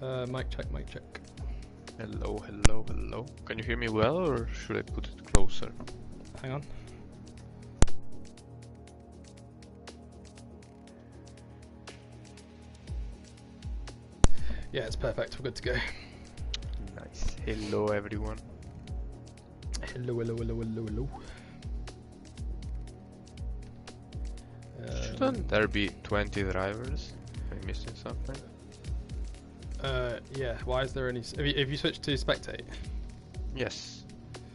Mic check, mic check. Hello, hello, hello. Can you hear me well, or should I put it closer? Hang on. Yeah, it's perfect. We're good to go. Nice. Hello, everyone. Hello, hello, hello, hello, hello. Shouldn't there be 20 drivers? Am I missing something? Yeah. Why is there any? Have you switched to spectate? Yes.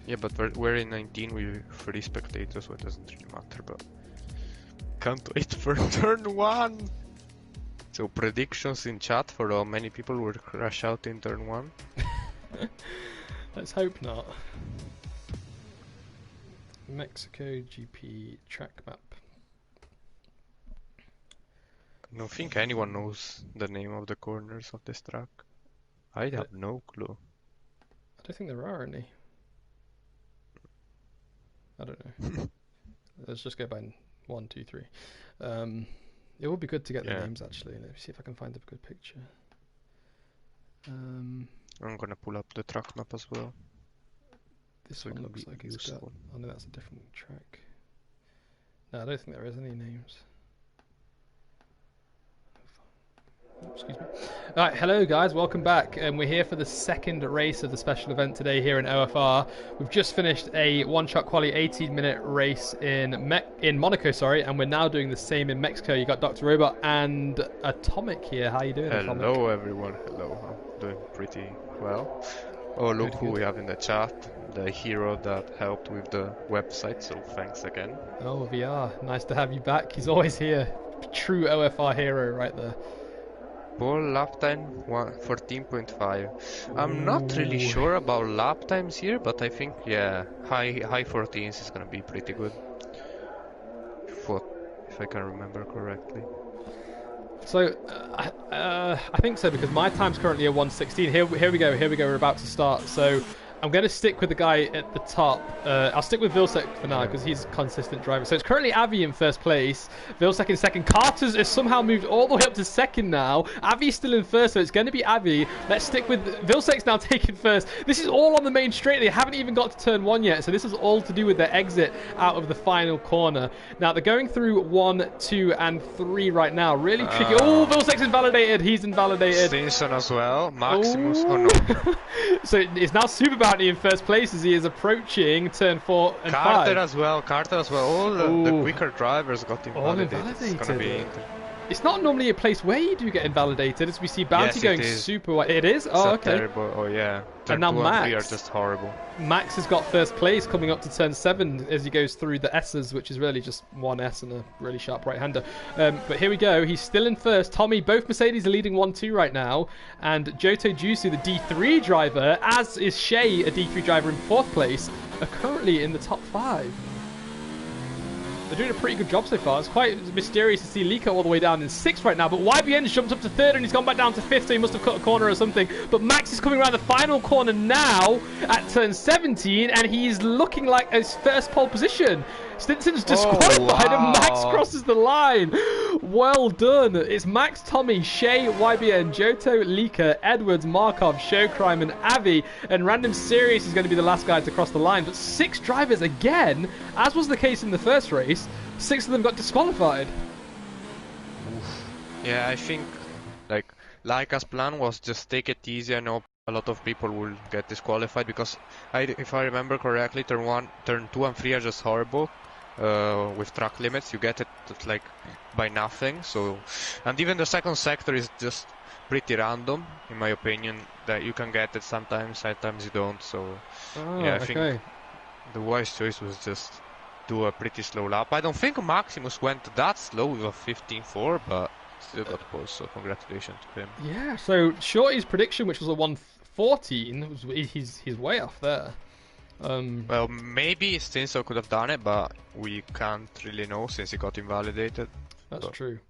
Yeah, but we're in 19 with 3 spectators, so it doesn't really matter. But can't wait for turn 1. So predictions in chat for how many people will crash out in turn 1. Let's hope not. Mexico GP track map. I don't think anyone knows the name of the corners of this track. I have no clue. I don't think there are any. I don't know. Let's just go by 1, 2, 3. It would be good to get the names actually. Let me see if I can find a good picture. I'm gonna pull up the track map as well. This one looks like it's got. Oh no, that's a different track. No, I don't think there is any names. Excuse me. Alright, hello guys, welcome back. We're here for the second race of the special event today here in OFR. We've just finished a one-shot quali 18-minute race in Monaco, and we're now doing the same in Mexico. You got Dr. Robot and Atomic here. How you doing, Atomic? Hello everyone, hello. I'm doing pretty well. Oh, look who we have in the chat. The hero that helped with the website, so thanks again. Oh, VR, nice to have you back. He's always here. True OFR hero right there. Pole lap time 14.5. I'm not really sure about lap times here, but I think high 14s is gonna be pretty good. If I can remember correctly. So I think so, because my time's currently a 1:16. Here we go. We're about to start. So I'm going to stick with the guy at the top. I'll stick with Vilsek for now because he's a consistent driver. So it's currently Avi in first place, Vilsek in second. Carter's has somehow moved all the way up to second now. Avi's still in first, so it's going to be Avi. Let's stick with Vilsek's now taking first. This is all on the main straight. They haven't even got to turn 1 yet, so this is all to do with their exit out of the final corner. Now they're going through 1, 2, and 3 right now. Really tricky. Oh, Vilsek's invalidated. He's invalidated. Stinson as well. Maximus. Oh no. So it's now Super Bounty in first place as he is approaching turn 4 and 5. Carter as well. All the quicker drivers got invalidated. Invalidated. It's gonna be It's not normally a place where you do get invalidated, as we see Bounty going super wide. It is? Oh, okay. Terrible. Oh, yeah. And now 2 Max. and 3 are just horrible. Max has got first place coming up to turn 7 as he goes through the S's, which is really just one S and a really sharp right-hander. But here we go. He's still in first. Tommy, both Mercedes are leading 1-2 right now. And Joto Jusu, the D3 driver, as is Shay, a D3 driver in 4th place, are currently in the top 5. They're doing a pretty good job so far. It's quite mysterious to see Liko all the way down in 6th right now, but YBN's jumped up to 3rd and he's gone back down to 5th, so he must have cut a corner or something. But Max is coming around the final corner now at turn 17, and he's looking like his first pole position. Stinson's disqualified and Max crosses the line. Well done. It's Max, Tommy, Shay, YBN, Joto, Lika, Edwards, Markov, Showcrime, and Avi. And Random Serious is going to be the last guy to cross the line. But 6 drivers again, as was the case in the first race, 6 of them got disqualified. Yeah, I think like as plan was just take it easy. I know a lot of people will get disqualified because if I remember correctly, turn 2 and 3 are just horrible. With track limits, you get it like by nothing. So, and even the second sector is just pretty random, in my opinion. That you can get it sometimes you don't. So, I think the wise choice was just do a pretty slow lap. I don't think Maximus went that slow with a 15.4, but still got pole. So, congratulations to him. Yeah. So, Shorty's prediction, which was a 1:14, he's way off there. Well, maybe Stinson could have done it, but we can't really know since he got invalidated. That's true.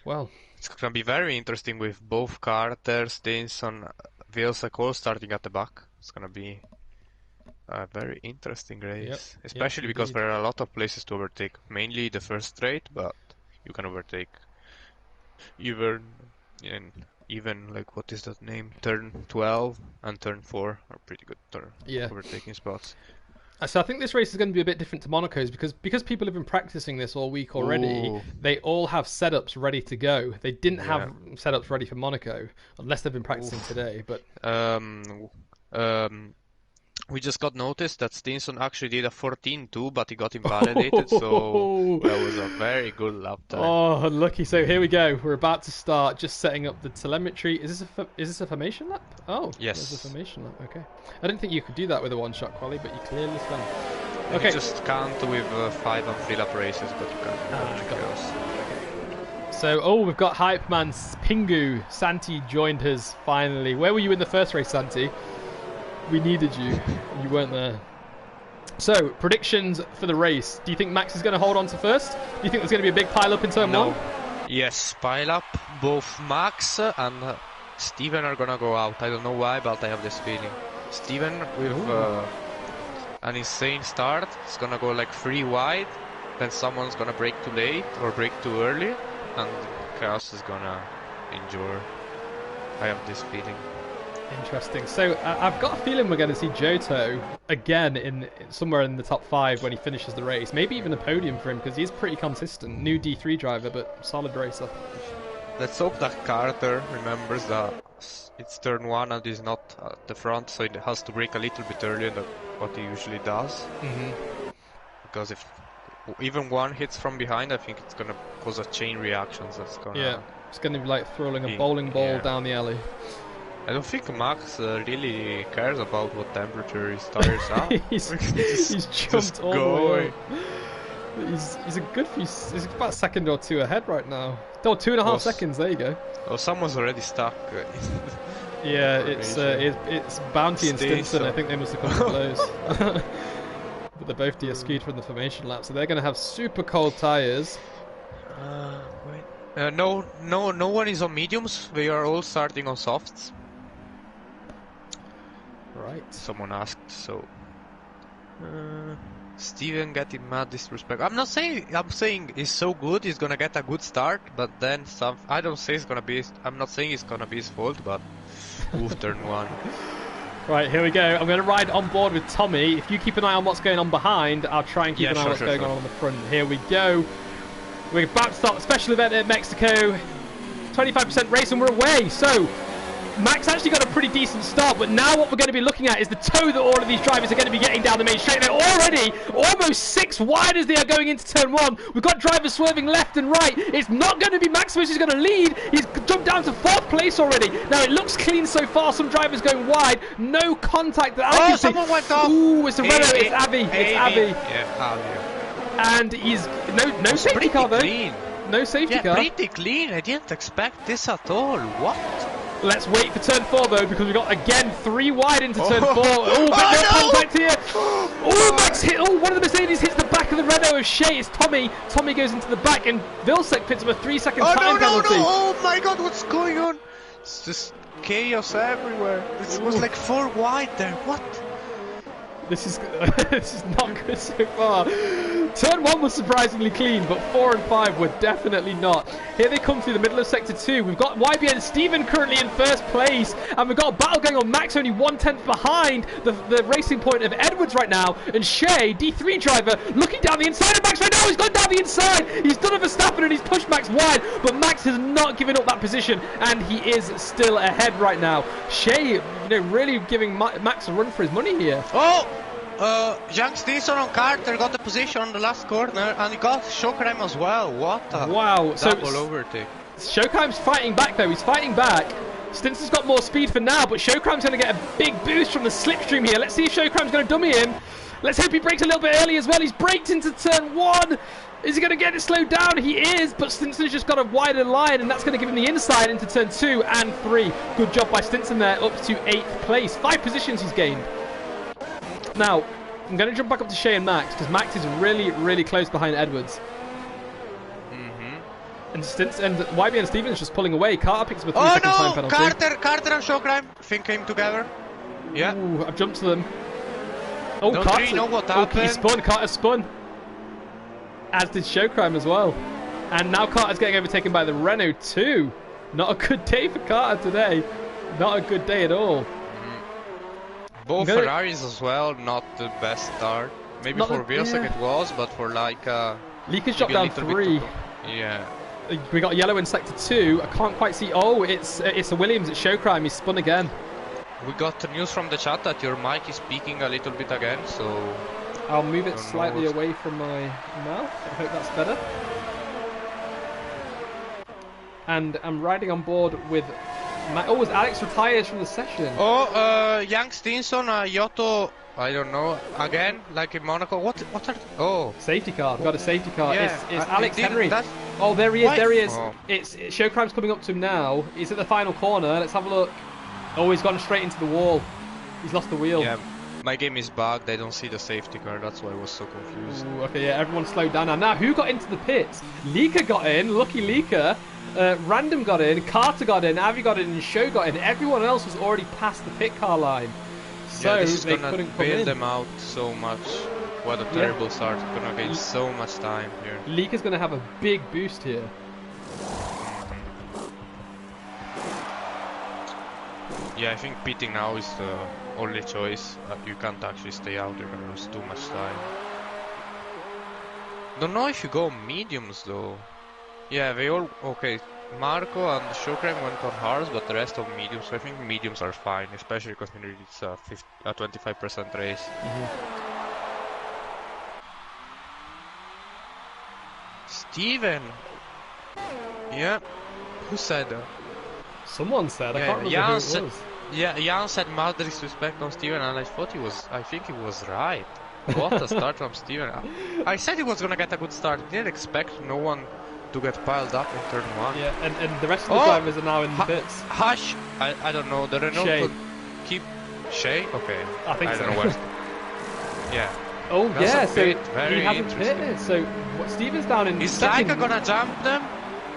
Well, it's gonna be very interesting with both Carter, Stinson, Vilsack all starting at the back. It's gonna be a very interesting race, especially because there are a lot of places to overtake. Mainly the first straight, but you can overtake even in even like what is that name? Turn 12 and turn 4 are pretty good turn overtaking spots. So I think this race is going to be a bit different to Monaco's because people have been practicing this all week already. Ooh. They all have setups ready to go. They didn't have setups ready for Monaco unless they've been practicing today. But we just got noticed that Stinson actually did a 14.2, but he got invalidated, so that was a very good lap time. Oh, unlucky. So here we go. We're about to start. Just setting up the telemetry. Is this a formation lap? Oh, yes. There's a formation lap. Okay. I didn't think you could do that with a one-shot quali, but you clearly can. Okay. You just can't with 5 and 3 lap races, but you can. So, we've got hype man Pingu. Santi joined us finally. Where were you in the first race, Santi? We needed you. You weren't there. So, predictions for the race. Do you think Max is going to hold on to first? Do you think there's going to be a big pile-up in turn 1? Yes, pile-up. Both Max and Steven are going to go out. I don't know why, but I have this feeling. Steven with an insane start. It's going to go like 3 wide. Then someone's going to brake too late or brake too early. And Chaos is going to endure. I have this feeling. Interesting. So I've got a feeling we're going to see Johto again in somewhere in the top 5 when he finishes the race. Maybe even a podium for him because he's pretty consistent. New D3 driver, but solid racer. Let's hope that Carter remembers that it's turn 1 and he's not at the front, so he has to brake a little bit earlier than what he usually does. Because if even one hits from behind, I think it's going to cause a chain reaction. That's gonna it's going to be like throwing a bowling ball down the alley. I don't think Max really cares about what temperature his tires are. he's jumped all the way. He's a good few. He's about a second or 2 ahead right now. Oh, 2.5 seconds. There you go. Oh, someone's already stuck. Yeah, it's Bounty and Stinson. I think they must have come to blows. But they're both de-skewed from the formation lap, so they're going to have super cold tires. Wait. No one is on mediums. We are all starting on softs. Right. Someone asked, so Steven getting mad disrespect. I'm saying he's so good he's gonna get a good start, but then some I'm not saying it's gonna be his fault, but turn 1. Right, here we go. I'm going to ride on board with Tommy. If you keep an eye on what's going on behind, I'll try and keep an eye on what's going on the front. Here we go. We're about to start a special event at Mexico. 25% race and we're away. So, Max actually got a pretty decent start, but now what we're going to be looking at is the toe that all of these drivers are going to be getting down the main straight. They're already almost 6 wide as they are going into turn 1. We've got drivers swerving left and right. It's not going to be Maximus who's going to lead. He's jumped down to 4th place already. Now it looks clean so far. Some drivers going wide. No contact that I can see. Someone went off. Ooh, it's a Renault. It's Avi. It's Avi. Yeah, and he's no safety car though. Clean. No safety car. Pretty clean. I didn't expect this at all. What? Let's wait for turn 4 though, because we've got again 3 wide into turn 4. Oh, but no contact here. Oh, Max hit. Oh, one of the Mercedes hits the back of the Renault of Shea. It's Tommy. Tommy goes into the back, and Vilsek picks up a 3-second time penalty. Oh my God, what's going on? It's just chaos everywhere. It was like 4 wide there. What? This is not good so far. Turn 1 was surprisingly clean, but 4 and 5 were definitely not. Here they come through the middle of sector 2. We've got YBN Steven currently in 1st place, and we've got a battle going on. Max only 1/10 behind the racing point of Edwards right now, and Shea, D3 driver, looking down the inside of Max right now. He's gone down the inside. He's done a Verstappen and he's pushed Max wide, but Max has not given up that position, and he is still ahead right now. Shea, really giving Max a run for his money here. Young Stinson on Carter got the position on the last corner, and he got Shokram as well. What a double overtake. Shokram's fighting back though. He's fighting back. Stinson's got more speed for now, but Shokram's going to get a big boost from the slipstream here. Let's see if Shokram's going to dummy him. Let's hope he brakes a little bit early as well. He's braked into turn 1. Is he going to get it slowed down? He is, but Stinson's just got a wider line, and that's going to give him the inside into turn 2 and 3. Good job by Stinson there, up to 8th place. 5 positions he's gained. Now, I'm going to jump back up to Shea and Max, because Max is really, really close behind Edwards. And YBN Stevens just pulling away. Carter picks up a 3-second time penalty. Carter and Shokram, I think, came together. Yeah. Ooh, I've jumped to them. Oh, don't really know what happened. He spun. Carter spun. As did Showcrime as well. And now Carter's getting overtaken by the Renault 2. Not a good day for Carter today. Not a good day at all. Both Ferraris as well, not the best start. Maybe Not for Vilsack yeah. it was, but for Leica... Leika's dropped down 3. Yeah. We got yellow in sector 2. I can't quite see. Oh, it's a Williams. It's Showcrime. He's spun again. We got news from the chat that your mic is peaking a little bit again, so... I'll move it slightly away from my mouth. I hope that's better. And I'm riding on board with... Oh, is Alex retires from the session? Oh, Young Stinson, Yotto, I don't know, again, like in Monaco. What are... Oh. Safety car. We've got a safety car. Yeah, it's Alex Henry. That... Oh, there he is. Why? There he is. Oh. It's Showcrime's coming up to him now. He's at the final corner. Let's have a look. Oh, he's gone straight into the wall. He's lost the wheel. Yeah, my game is bugged. I don't see the safety car. That's why I was so confused. Ooh, okay, yeah, everyone slowed down now. Now, who got into the pits? Leika got in. Lucky Leika. Random got in. Carter got in. Avi got in. And Show got in. Everyone else was already past the pit car line. So yeah, this is they gonna couldn't come bail in. them out so much. What a terrible start. Gonna gain so much time here. Leika's going to have a big boost here. Yeah, I think pitting now is the only choice. You can't actually stay out, you're gonna lose too much time. Don't know if you go mediums though. Yeah, they all... Okay, Marco and Showcrime went on hards, but the rest of mediums, so I think mediums are fine, especially because it's a 25% race. Steven! Yeah, who said that? Someone said, I can't remember who it was. Yeah, Jan said mad disrespect on Steven, and I think he was right. What a start from Steven. I said he was gonna get a good start. I didn't expect no one to get piled up in turn 1. Yeah, and the rest of the drivers are now in the pits. Hush! I don't know, the Renault Shay. could keep... Shay? Okay. I think so. don't know where... Yeah. Oh, That's yeah, a so pit. he Very hasn't pitted. So Steven's down in Is second. Leica gonna jump them?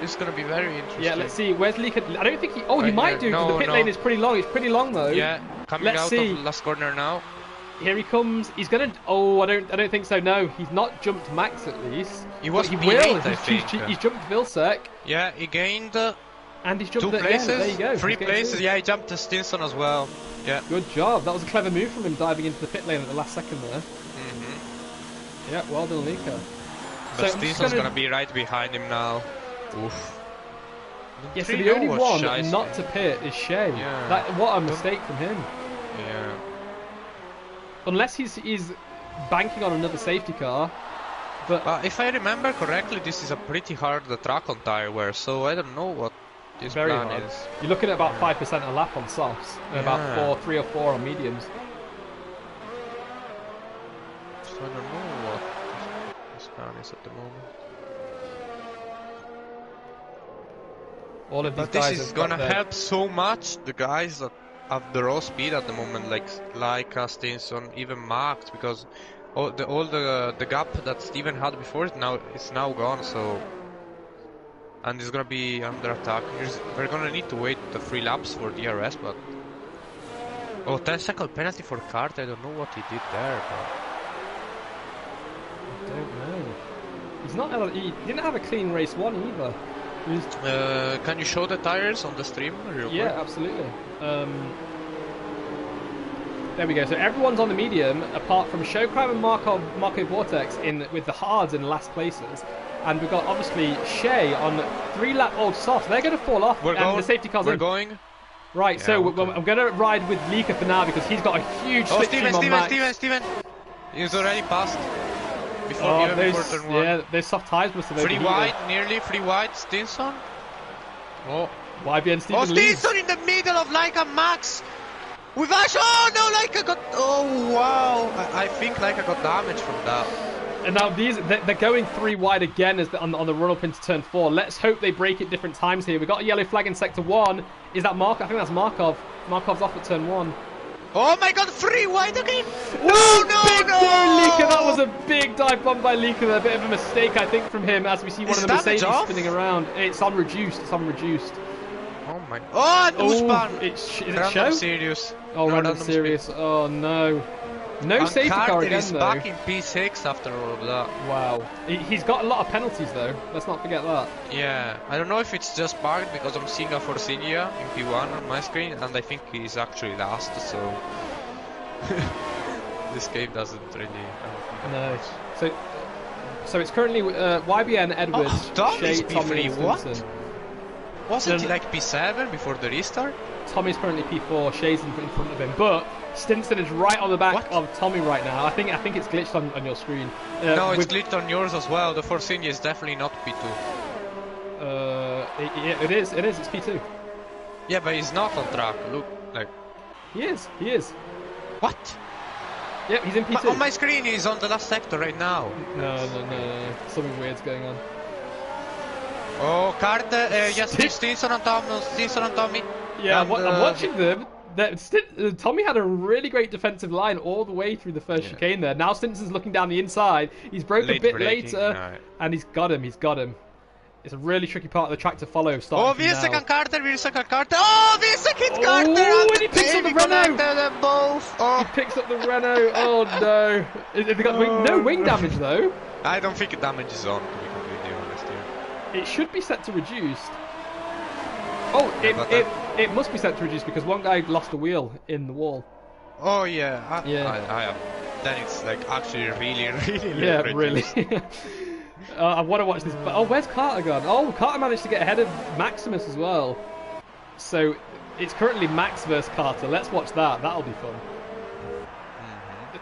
It's gonna be very interesting. Yeah, let's see. Where's Leika? I don't think he... Oh, he Right might here. do, because No, the pit no. lane is pretty long. It's pretty long, though. Yeah, coming Let's out see. of the last corner now. Here he comes. He's gonna... Oh, I don't think so. No, he's not jumped Max at least. He was But he P8, will. I think. He's jumped Vilsack. Yeah, he gained And he's jumped 2 places. Yeah, there you go. 3 He's getting places. through. Yeah, he jumped to Stinson as well. Yeah. Good job. That was a clever move from him, diving into the pit lane at the last second there. Yeah, well done, Leika. But Stinson's gonna be right behind him now. Oof. Yeah, so the only one not to pit is Shay. Yeah. What a mistake from him. Yeah. Unless he's banking on another safety car. But if I remember correctly, this is a pretty hard track on tire wear, so I don't know what this very plan hard. is. You're looking at about 5% a lap on softs, and about 3 or 4 on mediums. So I don't know what this plan is at the moment. All of these But guys this is have got gonna their... help so much the guys that have the raw speed at the moment, like Stinson, even Max, because all the gap that Steven had before is now gone. So, and it's gonna be under attack. We're gonna need to wait the 3 laps for DRS, but 10-second penalty for Carter. I don't know what he did there, but I don't know. He's not. He didn't have a clean race 1 either. can you show the tires on the stream real quick? Yeah, absolutely. There we go. So everyone's on the medium, apart from Showcrime and Marco Vortex with the hards in last places. And we've got obviously Shay on 3 lap old soft. They're going to fall off. The safety car's in. Going. Right. Yeah, so okay. I'm going to ride with Leika for now because he's got a huge slipstream on Max. Steven! He's already passed. Before turn 1. Yeah, those soft tires must have overheated. 3 wide, nearly 3 wide, Stinson. Oh. YBN Steven leads. Stinson in the middle of Leica Max! With Ash! Oh no, Leica got... Oh wow! I think Leica got damage from that. And now they're going 3 wide again on the run-up into turn 4. Let's hope they break at different times here. We've got a yellow flag in sector 1. Is that Markov? I think that's Markov. Markov's off at turn 1. Oh my god, 3 wide again! No, big Leika! That was a big dive bomb by Leika. A bit of a mistake, I think, from him, as we see one of the Mercedes spinning around. It's on reduced. Oh my... Oh, Newspan! Is it Random Show? serious. Oh, random serious. Oh no. No And safety car Carter again, is though. back in P6 after all of that. Wow. He's got a lot of penalties, though. Let's not forget that. Yeah, I don't know if it's just bugged because I'm seeing a Forcinia in P1 on my screen, and I think he's actually last, so this game doesn't really. No. So it's currently YBN, Edwards, Oh, Tommy's Shea, Tommy, and P3, what? Stinson. Wasn't he like P7 before the restart? Tommy's currently P4, Shea's in front of him, but Stinson is right on the back of Tommy right now. I think it's glitched on your screen. No, it's glitched on yours as well. The Forcinia is definitely not P2. It is. It's P2. Yeah, but he's not on track. Look, like. He is. What? Yep, he's in P2. On my screen, he's on the last sector right now. No. Something weird's going on. Oh, Carter, yes, Stinson and Tommy. Yeah, and, I'm watching them. Tommy had a really great defensive line all the way through the first chicane there. Now Stinson's looking down the inside. He's broke a bit later, and he's got him. It's a really tricky part of the track to follow. Oh, second Carter. Oh, second Carter. Oh, and he picks up the Renault. Them both. Oh. He picks up the Renault. Oh no! They got no wing damage though. I don't think damage is on, to be completely honest here. It should be set to reduced. Oh, it must be set to reduce because one guy lost a wheel in the wall. Oh yeah. I am. Then it's like actually really yeah, really. I want to watch this. But where's Carter gone? Oh, Carter managed to get ahead of Maximus as well. So it's currently Max versus Carter. Let's watch that. That'll be fun.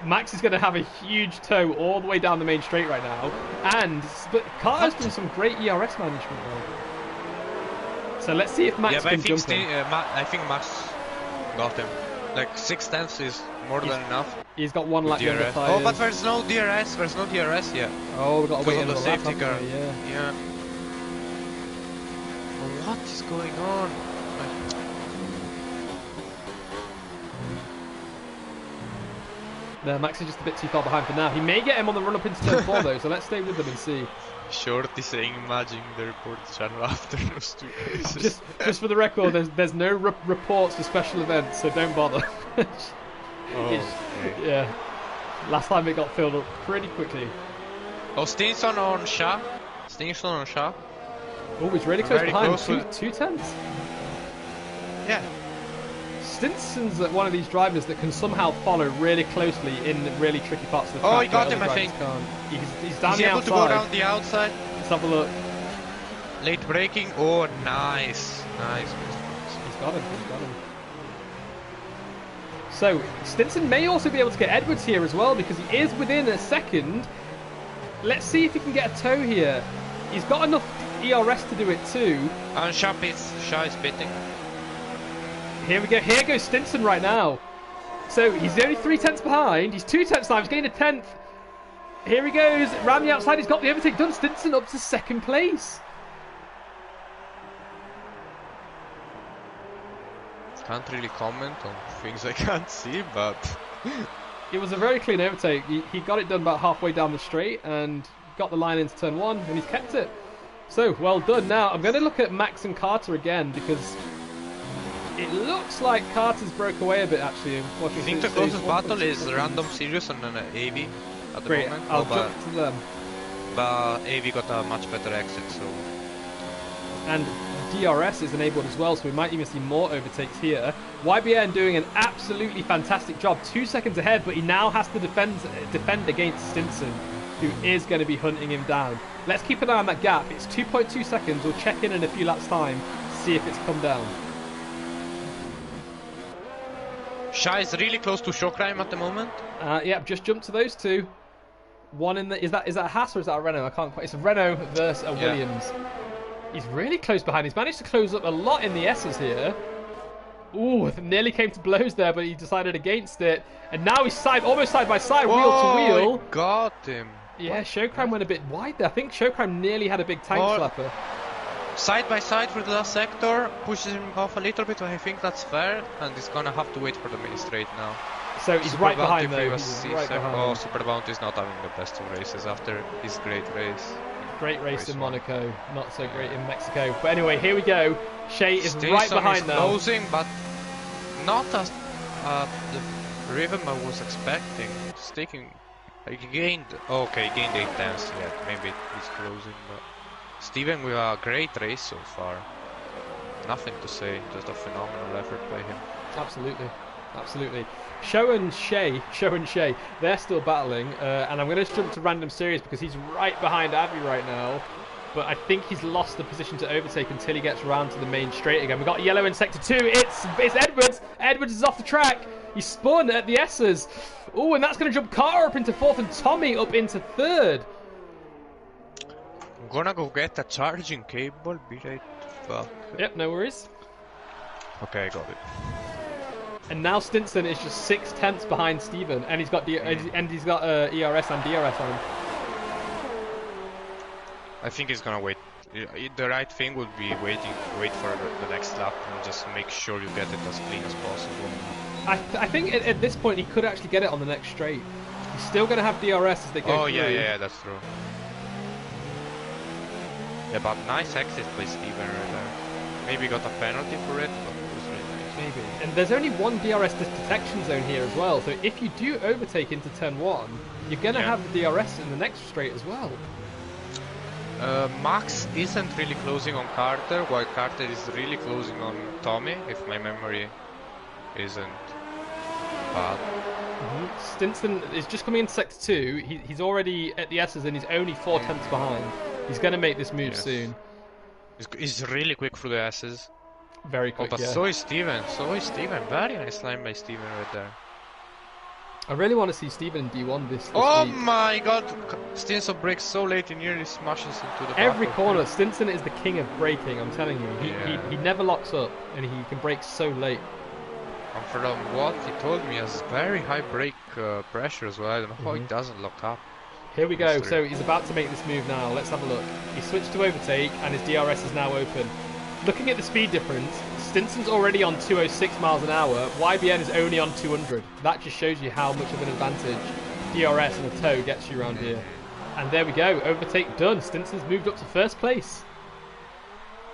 Max is going to have a huge toe all the way down the main straight right now, but Carter's doing some great ERS management though. So let's see if Max can jump in. I think Max got him. Like 6/10 is more than enough. He's got one lap younger tyres. Oh, but there's no DRS. There's no DRS yet. Oh, we've got to wait on the safety car. car. Yeah. Well, what is going on? No, Max is just a bit too far behind for now. He may get him on the run up into turn 4 though, so let's stay with them and see. Shorty saying imagine the report channel after those two races. Just for the record, there's no reports for special events, so don't bother. Yeah. Last time it got filled up pretty quickly. Oh, Stinson on Shah. Oh, he's really close behind. Close two tenths. Yeah. Stinson's one of these drivers that can somehow follow really closely in really tricky parts of the track. Oh, he got him, I think. He's down He's the able outside. to go around the outside. Let's have a look. Late braking. Oh, nice. He's got him. So, Stinson may also be able to get Edwards here as well because he is within a second. Let's see if he can get a toe here. He's got enough ERS to do it too. And Shah is pitting. Here we go. Here goes Stinson right now. So he's only 3 tenths behind. He's 2 tenths now. He's gained a tenth. Here he goes. Round the outside. He's got the overtake done. Stinson up to second place. Can't really comment on things I can't see, but it was a very clean overtake. He got it done about halfway down the straight and got the line into turn 1 and he's kept it. So well done. Now I'm going to look at Max and Carter again because it looks like Carter's broke away a bit actually. I think the closest battle is Random Sirius and an AV at the moment. I'll jump to them. But AV got a much better exit, so. And DRS is enabled as well, so we might even see more overtakes here. YBN doing an absolutely fantastic job, 2 seconds ahead, but he now has to defend against Stinson, who is going to be hunting him down. Let's keep an eye on that gap. It's 2.2 seconds. We'll check in a few laps' time, see if it's come down. Shah is really close to Showcrime at the moment. Yeah, just jumped to those two. One in the is that a Haas or is that a Renault? I can't quite. It's a Renault versus a Williams. He's really close behind. He's managed to close up a lot in the S's here. Ooh, nearly came to blows there, but he decided against it. And now he's almost side by side, wheel to wheel. He got him. Yeah, Showcrime went a bit wide there. I think Showcrime nearly had a big tank slapper. Side by side for the last sector, pushes him off a little bit, but I think that's fair. And he's gonna have to wait for the mini straight now. So he's right behind though. Oh, Super Bounty is not having the best of races after his great race. Great race in Monaco, not so great in Mexico. But anyway, here we go. Shea is right behind now. Closing, but not as Raven I was expecting. It's taking. He gained. Oh, okay, gained 8 tenths. Yeah, maybe he's closing. But Steven with a great race so far. Nothing to say. Just a phenomenal effort by him. Absolutely. Absolutely. Show and Shay, they're still battling, and I'm going to jump to Random Series because he's right behind Avi right now. But I think he's lost the position to overtake until he gets around to the main straight again. We've got yellow in sector 2. It's Edwards. Edwards is off the track. He spun at the S's. Oh, and that's going to jump Carter up into 4th and Tommy up into 3rd. I'm gonna go get a charging cable. Be right back. Yep, no worries. Okay, I got it. And now Stinson is just 6 tenths behind Steven, and he's got ERS and DRS on him. I think he's gonna wait. The right thing would be wait for the next lap and just make sure you get it as clean as possible. I think at this point he could actually get it on the next straight. He's still going to have DRS as they go through. Yeah, that's true. Yeah, but nice exit by Steven right there. Maybe got a penalty for it, but it was really nice. Maybe. And there's only one DRS detection zone here as well, so if you do overtake into turn 1, you're going to have the DRS in the next straight as well. Max isn't really closing on Carter, while Carter is really closing on Tommy, if my memory isn't bad. Stinson is just coming into sector 2. He's already at the S's and he's only 4 tenths behind. He's going to make this move soon. He's really quick through the S's. Very quick, but so is Steven. Very nice line by Steven right there. I really want to see Steven in D1 this Oh week. My god! Stinson brakes so late, he nearly smashes into the Every corner. Stinson is the king of braking, I'm telling you. He never locks up, and he can brake so late. And from what he told me, he has very high brake pressure as well. I don't know how he doesn't lock up. Here we go. So he's about to make this move now. Let's have a look. He switched to overtake, and his DRS is now open. Looking at the speed difference, Stinson's already on 206 miles an hour. YBN is only on 200. That just shows you how much of an advantage DRS and a toe gets you around here. And there we go. Overtake done. Stinson's moved up to 1st place.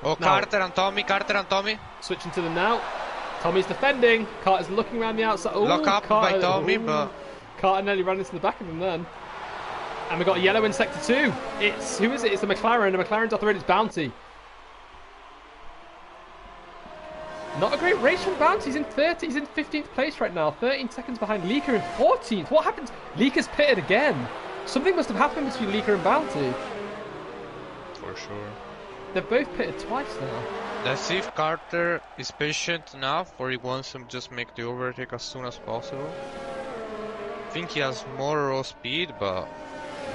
Oh, now, Carter and Tommy. Switching to them now. Tommy's defending. Carter's looking around the outside. Ooh, lock up Carter, by Tommy, but Carter nearly ran into the back of him then. And we got yellow in sector 2. Who is it? It's the McLaren. The McLaren's off the road. It's Bounty. Not a great race from Bounty. He's in 15th place right now. 13 seconds behind Leaker in 14th. What happened? Leaker's pitted again. Something must have happened between Leaker and Bounty. For sure. They've both pitted twice now. Let's see if Carter is patient enough or he wants to just make the overtake as soon as possible. I think he has more raw speed, but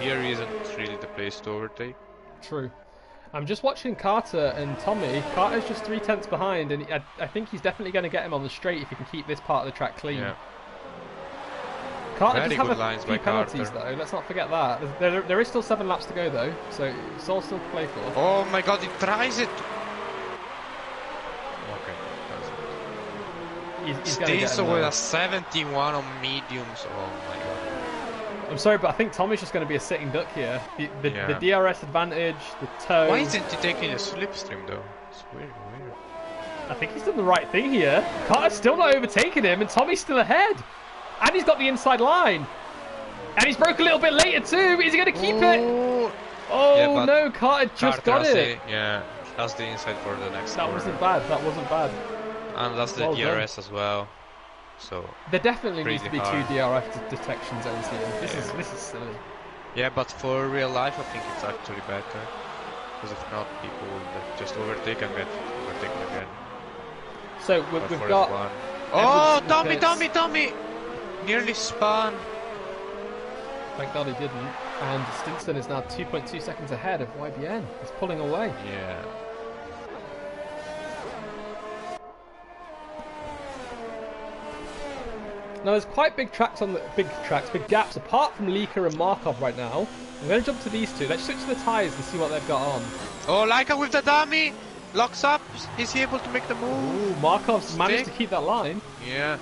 here isn't really the place to overtake. True. I'm just watching Carter and Tommy. Carter's just 3 tenths behind, and I think he's definitely going to get him on the straight if he can keep this part of the track clean. Yeah. Carter Very does good have lines a few by penalties Carter. though, let's not forget that. There is still 7 laps to go though, so it's all still to play for. Oh my god, he tries it! Okay, that's it. He's going to get him with there. a 71 on mediums, oh my god. I'm sorry, but I think Tommy's just going to be a sitting duck here. The DRS advantage, the toe... Why isn't he taking a slipstream though? It's weird. I think he's done the right thing here. Carter's still not overtaking him, and Tommy's still ahead. And he's got the inside line. And he's broke a little bit later too. Is he going to keep it? Oh yeah, no, Carter just got it. That's the inside for the next That wasn't bad. And that's the DRS as well. So there definitely needs to be hard. 2 DRS detection zones here. This is silly. Yeah, but for real life, I think it's actually better. Because if not, people will just overtake and get overtaken again. So we've got... F1. Oh, Tommy! Nearly spun. Thank God he didn't. And Stinson is now 2.2 seconds ahead of YBN. He's pulling away. Yeah. Now there's quite big gaps apart from Leaker and Markov right now. I'm going to jump to these two. Let's switch to the tyres and see what they've got on. Oh, Leica with the dummy! Locks up! Is he able to make the move? Ooh, Markov's managed to keep that line. Yeah.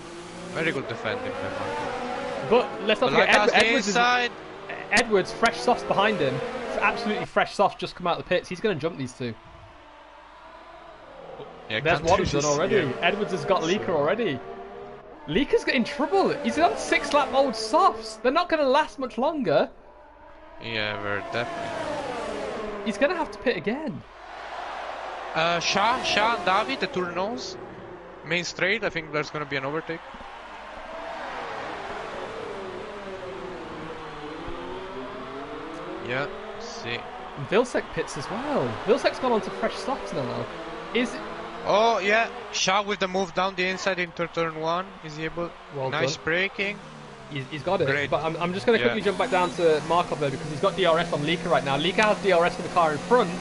Very good defending by Markov. But let's not forget Edwards, fresh softs behind him. Absolutely fresh softs just come out of the pits. He's going to jump these two. Yeah, there's what he's done already. Yeah. Edwards has got Leaker already. Lika's got in trouble. He's on 6-lap-old softs. They're not going to last much longer. Yeah, we're definitely. He's going to have to pit again. Shah and David, the Tourneaus. Main straight, I think there's going to be an overtake. Yeah, see. Vilsek pits as well. Vilsek's gone on to fresh softs now. Oh yeah, Shah with the move down the inside into turn 1. Is he able? Well nice done. braking. He's got it. Great. But I'm just going to quickly jump back down to Markov there because he's got DRS on Lika right now. Lika has DRS for the car in front,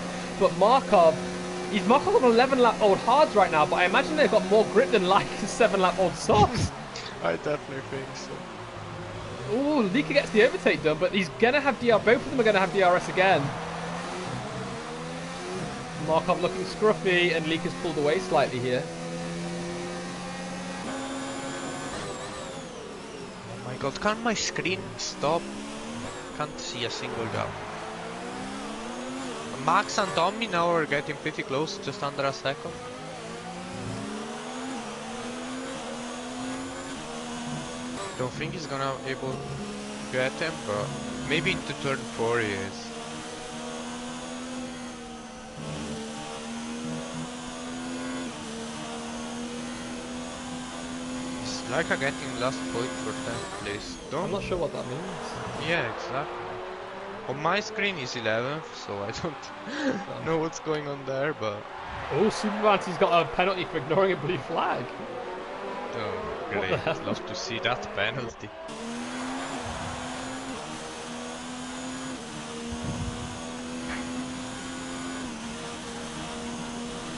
but Markov on 11-lap-old hards right now, but I imagine they've got more grip than like 7-lap-old softs. I definitely think so. Oh, Lika gets the overtake done, but he's going to have DRS. Both of them are going to have DRS again. Markov looking scruffy, and Lika's pulled away slightly here. Oh my god, can't my screen stop? Can't see a single gap. Max and Tommy now are getting pretty close, just under a second. Don't think he's gonna able to get him, but maybe into turn 4 he is. It's like I'm getting last point for 10th place. I'm not sure what that means. Yeah, exactly. On my screen is 11th, so I don't know what's going on there, but... Oh, Superman's got a penalty for ignoring a blue flag. Oh, great. Love to see that penalty.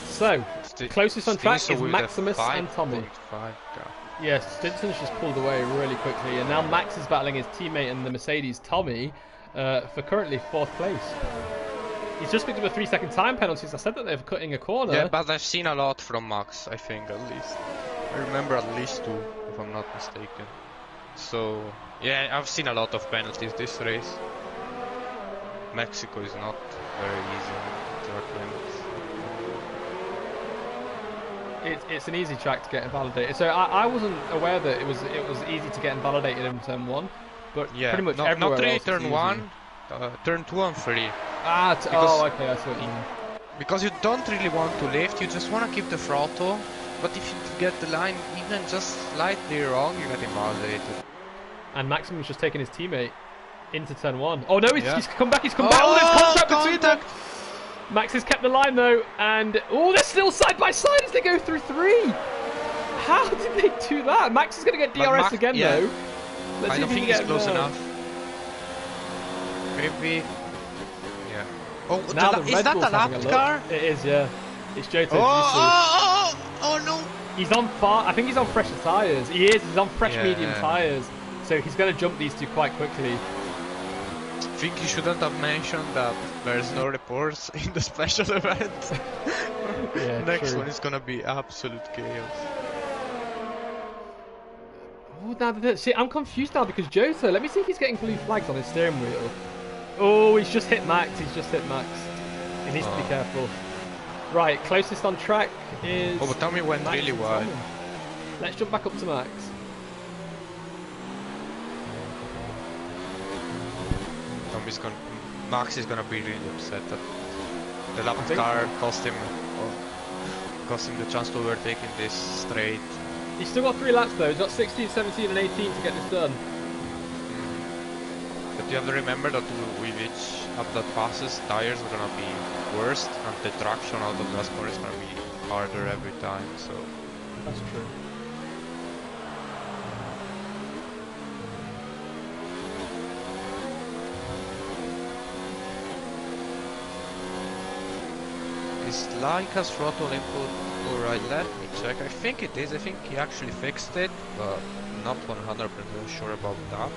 So, closest on track is Maximus and Tommy. Yes, Stinson's just pulled away really quickly, and now Max is battling his teammate in the Mercedes, Tommy, for currently 4th place. He's just picked up a 3-second time penalty. I said that they're cutting a corner. Yeah, but I've seen a lot from Max, I think, at least. I remember at least 2, if I'm not mistaken. So, yeah, I've seen a lot of penalties this race. Mexico is not very easy on track limits. It's an easy track to get invalidated. So I wasn't aware that it was easy to get invalidated in turn 1, but yeah, pretty much everywhere not really else turn 1, turn 2 and 3. Oh, okay, I see what you mean. Because you don't really want to lift, you just want to keep the throttle. But if you get the line even just slightly wrong, you get invalidated. And Maximum's just taking his teammate into turn 1. Oh no, he's come back. He's come back. Oh, there's contact between them. Max has kept the line though, and they're still side by side as they go through 3. How did they do that? Max is going to get DRS again though. I don't think he's close enough. Maybe. Yeah. Oh, now is that a lap car? It is, yeah. It's Joto's Oh no! He's on I think he's on fresher tyres. He's on fresh medium tyres. So he's going to jump these 2 quite quickly. I think you shouldn't have mentioned that there's no reports in the special event. Yeah, Next true. one is gonna be absolute chaos. Oh, now, see, I'm confused now because Jota, let me see if he's getting blue flags on his steering wheel. Oh, he's just hit Max. He needs to be careful. Right, closest on track is... Oh, but Tommy went Max really wide. Let's jump back up to Max. Max is gonna be really upset that the lap car cost him the chance to overtake in this straight. He's still got 3 laps though. He's got 16, 17 and 18 to get this done. But you have to remember that with each lap that passes, tires are gonna be worse, and the traction out of that car is gonna be harder every time. So that's true. Is Laika's throttle input alright? Let me check. I think it is. I think he actually fixed it, but not 100% sure about that.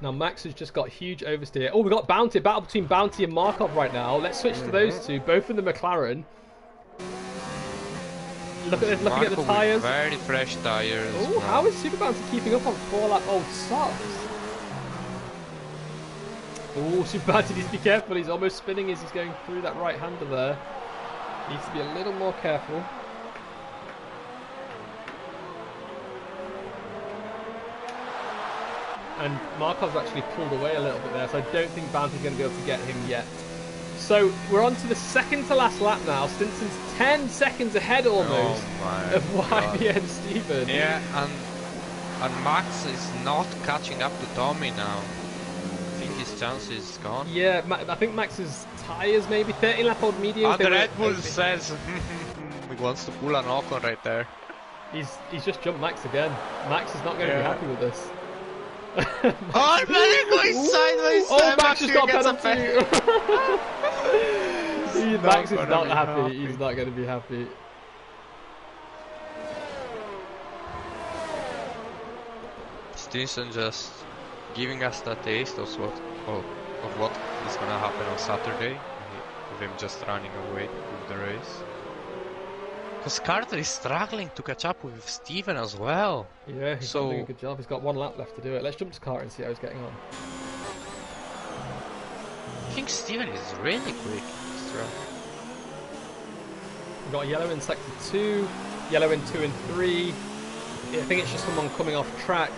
Now Max has just got huge oversteer. Oh, we got Bounty, battle between Bounty and Markov right now. Let's switch to those 2, both in the McLaren. Looking at the tyres. Very fresh tyres. Oh, how is Super Bounty keeping up on 4-lap-old softs? Oh, Super Bounty needs to be careful. He's almost spinning as he's going through that right-hander there. Needs to be a little more careful. And Markov's actually pulled away a little bit there, so I don't think Bounty's going to be able to get him yet. So we're on to the second to last lap now. Stinson's 10 seconds ahead almost of YBN Steven. Yeah, and Max is not catching up to Tommy now. I think his chance is gone. Yeah, I think Max's tyres maybe 13 lap old mediums. And the Red Bull says he wants to pull an Ocon right there. He's just jumped Max again. Max is not going to be happy with this. Oh, really going sideways. Oh, Max just got a penalty. Max is not happy. He's not going to be happy. Stinson just giving us the taste of what is gonna happen on Saturday, with him just running away with the race. Because Carter is struggling to catch up with Steven as well. Yeah, he's not doing a good job. He's got 1 lap left to do it. Let's jump to Carter and see how he's getting on. I think Steven is really quick. We've got yellow in sector 2, yellow in 2 and 3. I think it's just someone coming off track.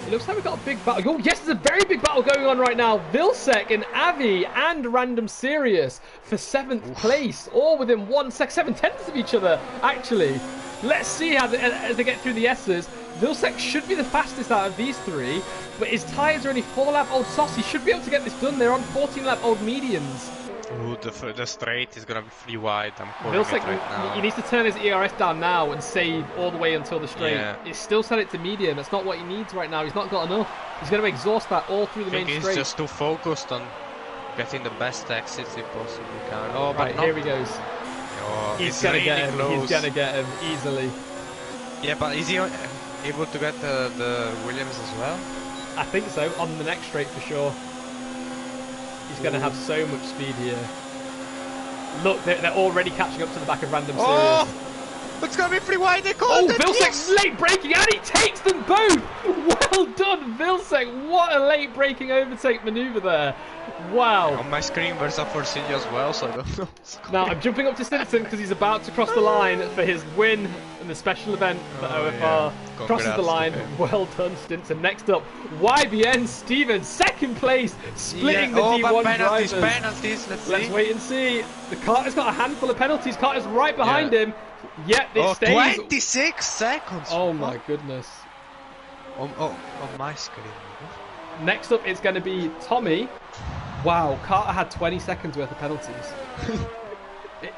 It looks like we've got a big battle. Oh, yes, there's a very big battle going on right now. Vilsec and Avi and Random Sirius for 7th place, all within 7/10 of each other, actually. Let's see how as they get through the S's. Vilsec should be the fastest out of these 3, but his tyres are only 4-lap old softs. He should be able to get this done. They're on 14-lap old mediums. Ooh, the straight is gonna be free wide. I'm calling it right now. He needs to turn his ERS down now and save all the way until the straight. Yeah. It's still set it to medium. That's not what he needs right now. He's not got enough. He's going to exhaust that all through the main straight. He's just too focused on getting the best exits he possibly can. Oh, right, but here he goes. Oh, he's going to really get him. close. He's going to get him easily. Yeah, but is he able to get the Williams as well? I think so. On the next straight for sure. He's going to have so much speed here. Look, they're already catching up to the back of Random Sirius. Oh, it's going to be free wide. They called it. Vilsec's late braking and he takes them both. Well done, Vilsec. What a late braking overtake maneuver there. Wow. On my screen, there's a Forcini as well, so I don't know. Now, I'm jumping up to Stinson because he's about to cross the line for his win in the special event for OFR. Yeah. Crosses the line. Well done, Stinson. Next up, YBN Steven, second place, splitting the D1 drivers. Penalties, let's wait and see. The Carter's got a handful of penalties. Carter's right behind him. Yet it stays. 26 seconds. Oh my goodness. On my screen. Next up, it's going to be Tommy. Wow, Carter had 20 seconds worth of penalties.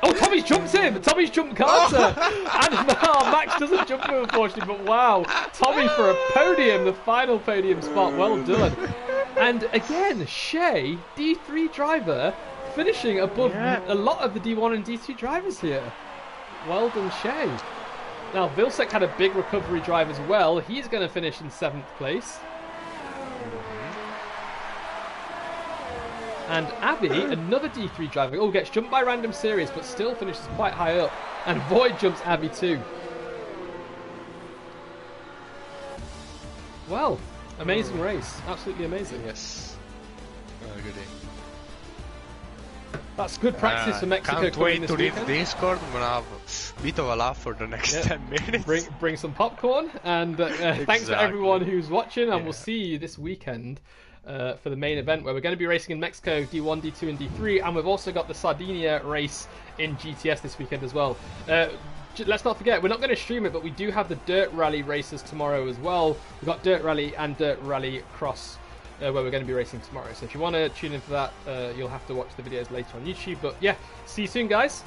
Oh, Tommy's jumped him! Tommy's jumped Carter! And Max doesn't jump him, unfortunately, but wow, Tommy for a podium, the final podium spot, well done. And again, Shea, D3 driver, finishing above a lot of the D1 and D2 drivers here. Well done, Shea. Now, Vilsec had a big recovery drive as well. He's going to finish in 7th place. And Abby, another D3 driver, gets jumped by Random Sirius, but still finishes quite high up. And Void jumps Abby too. Well, amazing race. Absolutely amazing. Yes. Good. That's good practice for Mexico. Can't wait to read Discord. I'm gonna have a bit of a laugh for the next 10 minutes. Bring some popcorn, and thanks for everyone who's watching, and we'll see you this weekend for the main event, where we're going to be racing in Mexico, D1, D2 and D3, and we've also got the Sardinia race in GTS this weekend as well. Let's not forget, we're not going to stream it, but we do have the Dirt Rally races tomorrow as well. We've got Dirt Rally and Dirt Rally Cross, where we're going to be racing tomorrow. So if you want to tune in for that, you'll have to watch the videos later on YouTube. But yeah, see you soon, guys.